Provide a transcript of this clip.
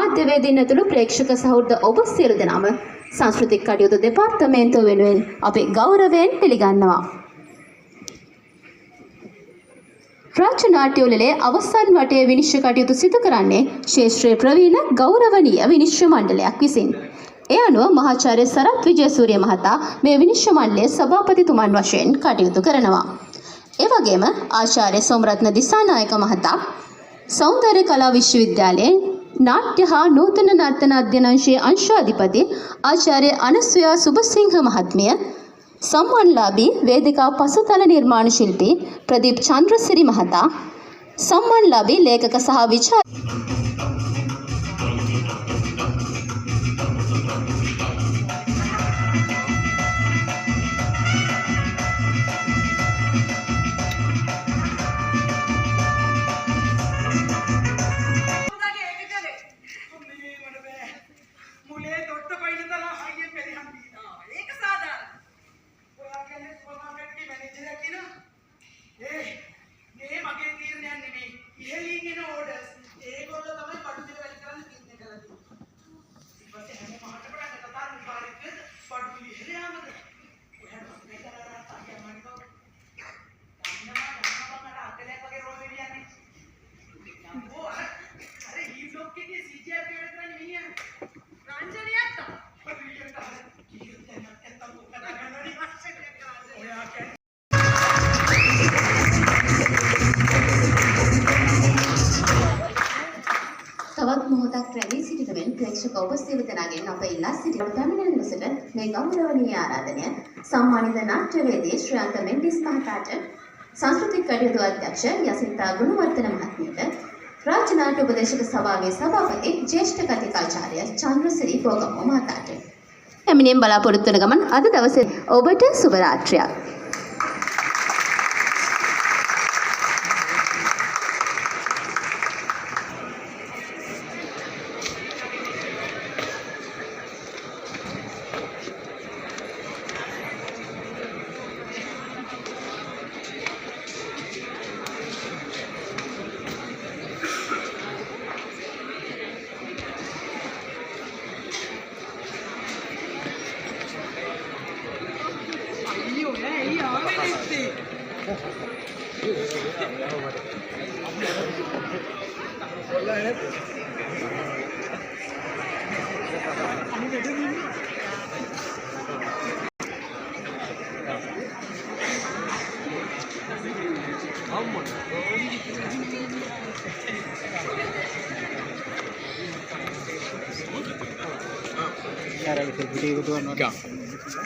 මාධ්‍යවේදීන් ඇතුළු ප්‍රේක්ෂක සහෘද ඔබ සියලු දෙනාම සංස්කෘතික කටයුතු දෙපාර්තමේන්තුව වෙනුවෙන් අපි ගෞරවයෙන් පිළිගන්නවා. රාජ්‍ය නාට්‍ය උළෙලේ අවසන් වටයේ විනිශ්චය කටයුතු සිදු කරන්නේ ශේෂ්ත්‍රයේ ප්‍රවීණ ගෞරවනීය විනිශ්චය මණ්ඩලයක් විසින්. ඒ අනුව මහාචාර්ය සරත් විජයසූරිය මහතා මේ විනිශ්චය මණ්ඩලයේ සභාපතිතුමන් වශයෙන් කටයුතු කරනවා. ඒ වගේම ආචාර්ය සෝමරත්න දිසානායක මහතා සෞන්දර්ය කලා විශ්වවිද්‍යාලයේ නාට්‍ය හා නූතන නර්තන අධ්‍යනාංශයේ අංශාධිපති ආචාර්ය අනසුයා සුබසිංහ මහත්මිය, සම්මානලාභී වේදිකා පසුතල නිර්මාණ ශිල්පී ප්‍රදීප් චන්ද්‍රසිරි මහතා, සම්මානලාභී ලේඛක සහ විචාරක තවත් මොහොතක් රැඳී සිටින ප්‍රේක්ෂක ඔබ සියලු දෙනාගෙන් අප ඉල්ලා සිටින පැමිණෙන ලෙසට මේ ගෞරවනීය ආරාධනය සම්මානිත නාට්‍යවේදී ශ්‍රියන්ත මෙන්ඩිස් මහතාට, සංස්කෘතික කටයුතු අධ්‍යක්ෂ යසින්තා ගුණවර්ධන මහත්මියට, රාජ්‍ය නාට්‍ය උපදේශක සභාවේ සභාපති ජ්‍යෙෂ්ඨ කතිකාචාර්ය චන්ද්‍රසිරි බෝගමෝ මහතාට පැමිණීම බලාපොරොත්තු වන ගමන් අද දවසේ ඔබට සුබ රාත්‍රියක්. Cara,